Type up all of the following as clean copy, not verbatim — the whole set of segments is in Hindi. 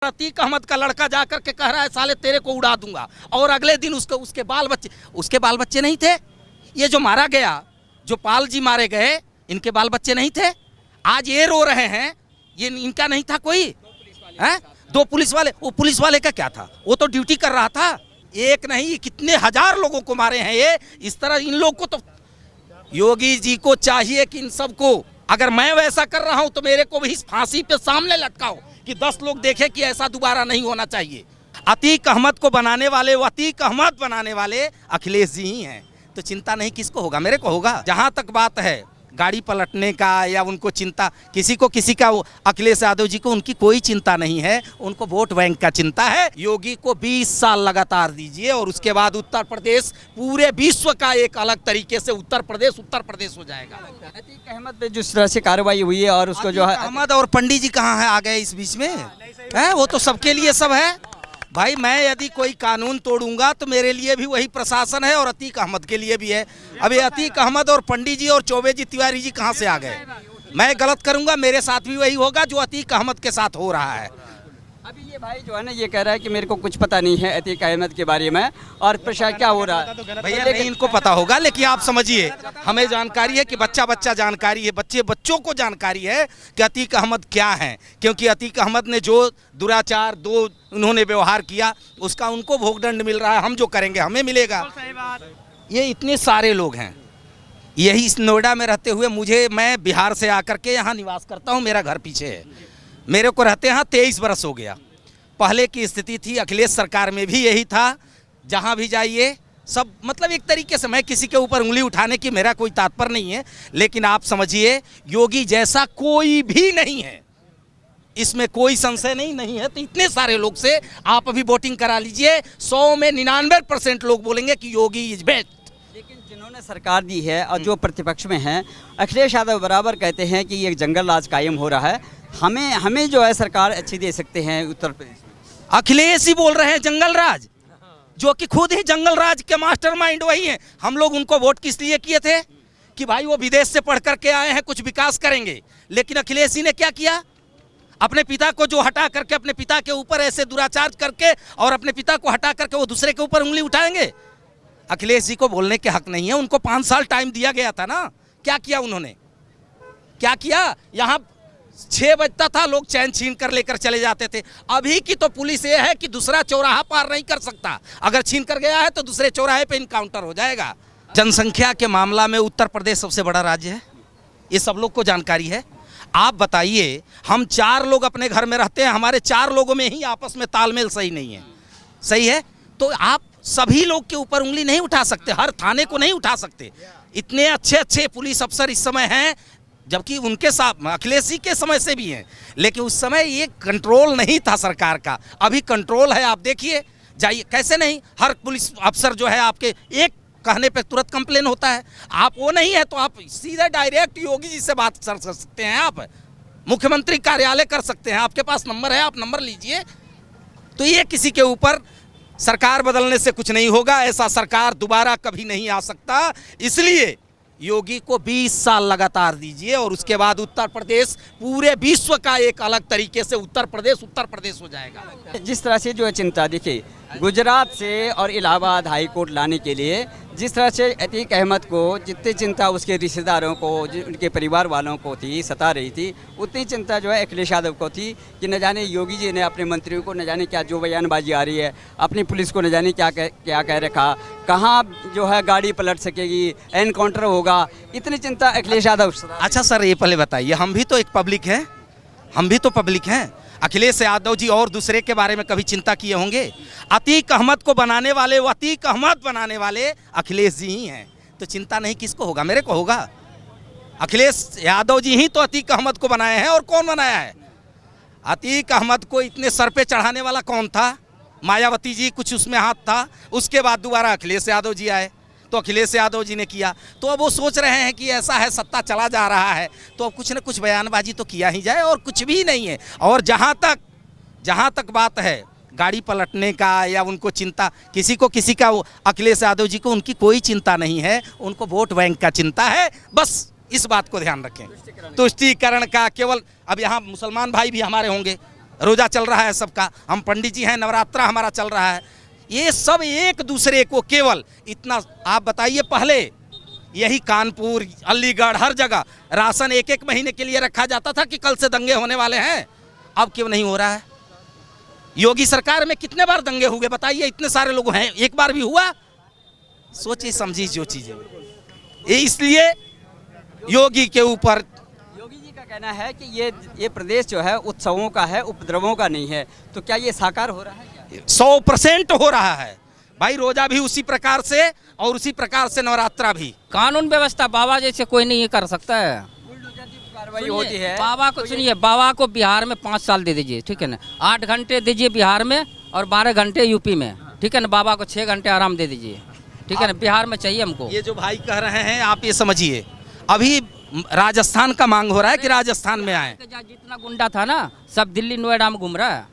अतीक अहमद का लड़का जाकर के कह रहा है साले तेरे को उड़ा दूंगा, और अगले दिन उसके बाल बच्चे नहीं थे। ये जो मारा गया, जो पाल जी मारे गए, इनके बाल बच्चे नहीं थे। आज ये रो रहे हैं, ये इनका नहीं था कोई है? दो पुलिस वाले, वो पुलिस वाले का क्या था? वो तो ड्यूटी कर रहा था। एक नहीं कितने हजार लोगों को मारे हैं ये। इस तरह इन लोगों को तो योगी जी को चाहिए कि इन सबको, अगर मैं वैसा कर रहा हूं तो मेरे को भी फांसी पे सामने लटकाओ कि 10 लोग देखें कि ऐसा दोबारा नहीं होना चाहिए। अतीक अहमद को बनाने वाले, वो अतीक अहमद बनाने वाले अखिलेश जी ही हैं। तो चिंता नहीं किसको होगा? मेरे को होगा। जहां तक बात है गाड़ी पलटने का या उनको चिंता, किसी का अखिलेश यादव जी को उनकी कोई चिंता नहीं है, उनको वोट बैंक का चिंता है। योगी को 20 साल लगातार दीजिए और उसके बाद उत्तर प्रदेश पूरे विश्व का एक अलग तरीके से उत्तर प्रदेश हो जाएगा। अतीक अहमद पे जिस तरह से कार्रवाई हुई है और उसको जो है अहमद और पंडित जी कहाँ है? आ गए इस बीच में है? वो तो सबके लिए सब है भाई। मैं यदि कोई कानून तोड़ूंगा तो मेरे लिए भी वही प्रशासन है और अतीक अहमद के लिए भी है। अभी अतीक अहमद और पंडित जी और चौबे जी तिवारी जी कहाँ से आ गए? मैं गलत करूंगा मेरे साथ भी वही होगा जो अतीक अहमद के साथ हो रहा है। अभी ये भाई जो है ना, ये कह रहा है कि मेरे को कुछ पता नहीं है अतीक अहमद के बारे में और प्रशासन क्या हो रहा है। भैया नहीं, इनको पता होगा, लेकिन आप समझिए, हमें जानकारी है कि बच्चा जानकारी है, बच्चों को जानकारी है कि अतीक अहमद क्या है। क्योंकि अतीक अहमद ने जो दुराचार, उन्होंने व्यवहार किया, उसका उनको भोगदंड मिल रहा है। हम जो करेंगे हमें मिलेगा। ये इतने सारे लोग हैं, यही इस नोएडा में रहते हुए मैं बिहार से आकर के यहाँ निवास करता हूँ, मेरा घर पीछे है। मेरे को रहते यहाँ 23 बरस हो गया। पहले की स्थिति थी, अखिलेश सरकार में भी यही था। जहाँ भी जाइए सब, मतलब एक तरीके से, मैं किसी के ऊपर उंगली उठाने की मेरा कोई तात्पर्य नहीं है, लेकिन आप समझिए योगी जैसा कोई भी नहीं है, इसमें कोई संशय नहीं है। तो इतने सारे लोग से आप अभी वोटिंग करा लीजिए, 100 में 99% लोग बोलेंगे कि योगी इज बेस्ट। लेकिन जिन्होंने सरकार दी है और जो प्रतिपक्ष में हैं, अखिलेश यादव बराबर कहते हैं कि ये जंगल राज कायम हो रहा है, हमें जो है सरकार अच्छी दे सकते हैं उत्तर प्रदेश में। अखिलेश ही बोल रहे हैं जंगल राज, जो कि खुद ही जंगल राज के मास्टरमाइंड वही हैं। हम लोग उनको वोट किस लिए किए थे? कि भाई वो विदेश से पढ़ करके आए हैं, कुछ विकास करेंगे। लेकिन अखिलेश जी ने क्या किया? अपने पिता को जो हटा करके, अपने पिता के ऊपर ऐसे दुराचार करके और अपने पिता को हटा करके वो दूसरे के ऊपर उंगली उठाएंगे? अखिलेश जी को बोलने के हक नहीं है। उनको 5 साल टाइम दिया गया था ना। क्या किया उन्होंने? क्या किया? यहाँ 6 बजता था, लोग चैन छीन कर लेकर चले जाते थे। अभी की तो पुलिस ये है कि दूसरा चौराहा पार नहीं कर सकता, अगर छीन कर गया है तो दूसरे चौराहे पे इनकाउंटर हो जाएगा। जनसंख्या के मामला में उत्तर प्रदेश सबसे बड़ा राज्य है, ये सब लोग को जानकारी है। आप बताइए, हम 4 लोग अपने घर में रहते हैं, हमारे 4 लोगों में ही आपस में तालमेल सही नहीं है। सही है? तो आप सभी लोग के ऊपर उंगली नहीं उठा सकते, हर थाने को नहीं उठा सकते। इतने अच्छे पुलिस अफसर इस समय हैं, जबकि उनके साथ अखिलेश जी के समय से भी हैं, लेकिन उस समय ये कंट्रोल नहीं था सरकार का। अभी कंट्रोल है। आप देखिए, जाइए, कैसे नहीं, हर पुलिस अफसर जो है आपके एक कहने पे तुरंत कंप्लेन होता है। आप वो नहीं है तो आप सीधा डायरेक्ट योगी जी से बात कर सकते हैं, आप मुख्यमंत्री कार्यालय कर सकते हैं, आपके पास नंबर है, आप नंबर लीजिए। तो ये किसी के ऊपर, सरकार बदलने से कुछ नहीं होगा, ऐसा सरकार दोबारा कभी नहीं आ सकता। इसलिए योगी को 20 साल लगातार दीजिए और उसके बाद उत्तर प्रदेश पूरे विश्व का एक अलग तरीके से उत्तर प्रदेश हो जाएगा। जिस तरह से जो है चिंता, देखिए गुजरात से और इलाहाबाद हाई कोर्ट लाने के लिए जिस तरह से अतीक अहमद को जितनी चिंता उसके रिश्तेदारों को, उनके परिवार वालों को थी, सता रही थी, उतनी चिंता जो है अखिलेश यादव को थी कि न जाने योगी जी ने अपने मंत्रियों को न जाने क्या जो बयानबाजी आ रही है, अपनी पुलिस को न जाने क्या कह रखा, कहाँ जो है गाड़ी पलट सकेगी, एनकाउंटर होगा, इतनी चिंता अखिलेश यादव। अच्छा सर, ये पहले बताइए, हम भी तो एक पब्लिक हैं, हम भी तो पब्लिक हैं। अखिलेश यादव जी और दूसरे के बारे में कभी चिंता किए होंगे? अतीक अहमद को बनाने वाले, वो अतीक अहमद बनाने वाले अखिलेश जी ही हैं। तो चिंता नहीं किसको होगा? मेरे को होगा। अखिलेश यादव जी ही तो अतीक अहमद को बनाए हैं। और कौन बनाया है? अतीक अहमद को इतने सर पे चढ़ाने वाला कौन था? मायावती जी, कुछ उसमें हाथ था। उसके बाद दोबारा अखिलेश यादव जी आए तो अखिलेश यादव जी ने किया। तो अब वो सोच रहे हैं कि ऐसा है, सत्ता चला जा रहा है तो अब कुछ न कुछ बयानबाजी तो किया ही जाए, और कुछ भी नहीं है। और जहाँ तक बात है गाड़ी पलटने का या उनको चिंता, किसी का अखिलेश यादव जी को उनकी कोई चिंता नहीं है, उनको वोट बैंक का चिंता है। बस इस बात को ध्यान रखें, तुष्टीकरण का। केवल अब यहाँ मुसलमान भाई भी हमारे होंगे, रोजा चल रहा है सबका, हम पंडित जी हैं, नवरात्रा हमारा चल रहा है। ये सब एक दूसरे को केवल इतना, आप बताइए पहले यही कानपुर, अलीगढ़, हर जगह राशन एक एक महीने के लिए रखा जाता था कि कल से दंगे होने वाले हैं। अब क्यों नहीं हो रहा है? योगी सरकार में कितने बार दंगे हुए बताइए? इतने सारे लोग हैं, एक बार भी हुआ? सोचिए समझिए जो चीजें, इसलिए योगी के ऊपर। योगी जी का कहना है कि ये प्रदेश जो है उत्सवों का है, उपद्रवों का नहीं है। तो क्या ये साकार हो रहा है? 100% हो रहा है भाई। रोजा भी उसी प्रकार से और उसी प्रकार से नवरात्रा भी। कानून व्यवस्था बाबा जैसे कोई नहीं कर सकता है। कार्रवाई होती है। बाबा को सुनिए, बाबा को बिहार में 5 साल दे दीजिए, ठीक है ना। 8 घंटे दीजिए बिहार में और 12 घंटे यूपी में, ठीक है ना। बाबा को 6 घंटे आराम दे दीजिए, ठीक है ना। बिहार में चाहिए हमको। ये जो भाई कह रहे हैं, आप ये समझिए, अभी राजस्थान का मांग हो रहा है कि राजस्थान में आए। जितना गुंडा था ना सब दिल्ली नोएडा में घूम रहा है।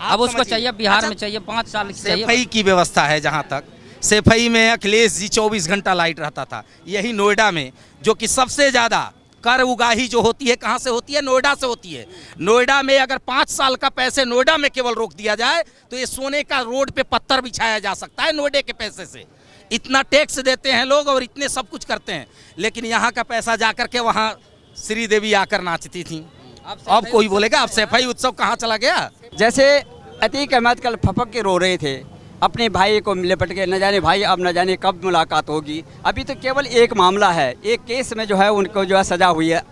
अब उसको चाहिए बिहार में चाहिए 5 साल चाहिए। सेफई की व्यवस्था है, जहाँ तक सेफई में अखिलेश जी 24 घंटा लाइट रहता था। यही नोएडा में जो कि सबसे ज़्यादा कर उगाही जो होती है, कहाँ से होती है? नोएडा से होती है। नोएडा में अगर 5 साल का पैसे नोएडा में केवल रोक दिया जाए तो ये सोने का रोड पे पत्थर बिछाया जा सकता है नोएडा के पैसे से। इतना टैक्स देते हैं लोग और इतने सब कुछ करते हैं, लेकिन यहाँ का पैसा जा कर के वहाँ श्रीदेवी आकर नाचती थी। अब कोई बोलेगा अब सैफई उत्सव कहाँ चला गया? जैसे अतीक अहमद कल फपक के रो रहे थे अपने भाई को लिपट के, न जाने भाई अब न जाने कब मुलाकात होगी। अभी तो केवल एक मामला है, एक केस में जो है उनको जो है सज़ा हुई है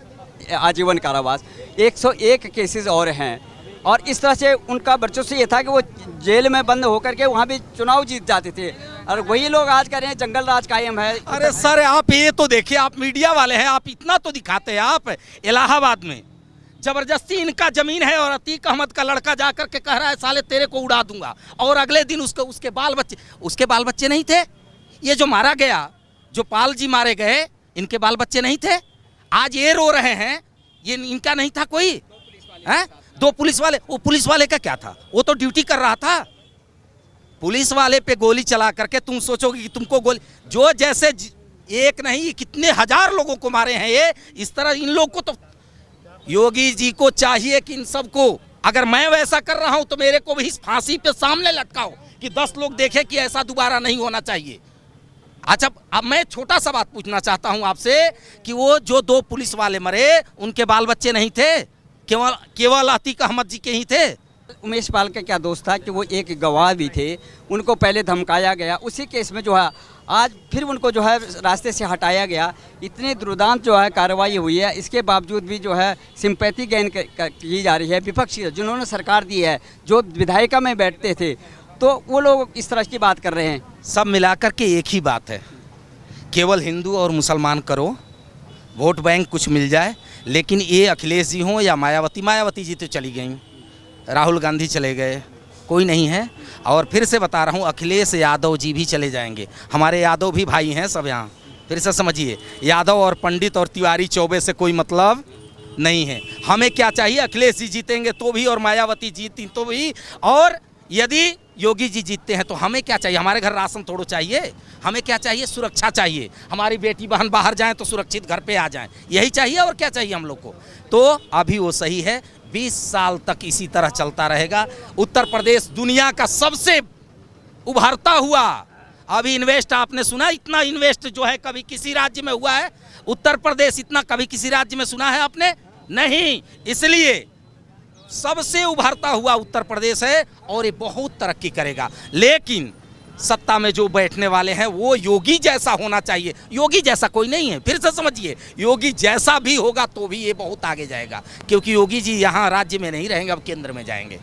आजीवन कारावास। 101 केसेस और हैं, और इस तरह से उनका वर्चस्व ये था कि वो जेल में बंद होकर के वहाँ भी चुनाव जीत जाते थे, और वही लोग आज कह रहे हैं जंगल राज कायम है। अरे सर, आप ये तो देखिए, आप मीडिया वाले हैं, आप इतना तो दिखाते हैं। आप इलाहाबाद में जबरदस्ती इनका जमीन है और अतीक अहमद का लड़का जाकर के कह रहा है साले तेरे को उड़ा दूंगा, और अगले दिन उसके बाल बच्चे नहीं थे। ये जो मारा गया, जो पाल जी मारे गए, इनके बाल बच्चे नहीं थे। आज ये रो रहे हैं, ये इनका नहीं था कोई है? 2 पुलिस वाले, वो पुलिस वाले का क्या था? वो तो ड्यूटी कर रहा था। पुलिस वाले पे गोली चला करके तुम सोचोगे कि तुमको गोली, जो जैसे एक नहीं कितने हजार लोगों को मारे हैं ये, इस तरह इन लोगों को तो योगी जी को चाहिए कि इन सबको, अगर मैं वैसा कर रहा हूं तो मेरे को भी इस फांसी पे सामने लटकाओ कि 10 लोग देखें कि ऐसा दोबारा नहीं होना चाहिए। अच्छा, अब मैं छोटा सा बात पूछना चाहता हूं आपसे कि वो जो 2 पुलिस वाले मरे, उनके बाल बच्चे नहीं थे? केवल अतीक अहमद जी के ही थे। उमेश पाल का क्या दोष था कि वो एक गवाह भी थे, उनको पहले धमकाया गया, उसी केस में जो है आज फिर उनको जो है रास्ते से हटाया गया। इतनी दुर्दांत जो है कार्रवाई हुई है, इसके बावजूद भी जो है सिंपैथी गेन की जा रही है। विपक्षी जिन्होंने सरकार दी है, जो विधायिका में बैठते थे, तो वो लोग इस तरह की बात कर रहे हैं। सब मिलाकर के एक ही बात है, केवल हिंदू और मुसलमान करो, वोट बैंक कुछ मिल जाए। लेकिन ये अखिलेश जी हों या मायावती जी तो चली गई, राहुल गांधी चले गए, कोई नहीं है। और फिर से बता रहा हूँ, अखिलेश यादव जी भी चले जाएंगे। हमारे यादव भी भाई हैं सब यहाँ, फिर से समझिए। यादव और पंडित और तिवारी चौबे से कोई मतलब नहीं है। हमें क्या चाहिए? अखिलेश जी जीतेंगे तो भी और मायावती जीती तो भी, और यदि योगी जी जीतते हैं तो हमें क्या चाहिए? हमारे घर राशन थोड़ा चाहिए, हमें क्या चाहिए? सुरक्षा चाहिए। हमारी बेटी बहन बाहर जाएं तो सुरक्षित घर पे आ जाएं, यही चाहिए। और क्या चाहिए हम लोग को? तो अभी वो सही है, 20 साल तक इसी तरह चलता रहेगा। उत्तर प्रदेश दुनिया का सबसे उभरता हुआ, अभी इन्वेस्ट आपने सुना? इतना इन्वेस्ट जो है कभी किसी राज्य में हुआ है? उत्तर प्रदेश इतना कभी किसी राज्य में सुना है आपने? नहीं। इसलिए सबसे उभरता हुआ उत्तर प्रदेश है और ये बहुत तरक्की करेगा। लेकिन सत्ता में जो बैठने वाले हैं वो योगी जैसा होना चाहिए। योगी जैसा कोई नहीं है, फिर से समझिए। योगी जैसा भी होगा तो भी ये बहुत आगे जाएगा, क्योंकि योगी जी यहाँ राज्य में नहीं रहेंगे, अब केंद्र में जाएंगे।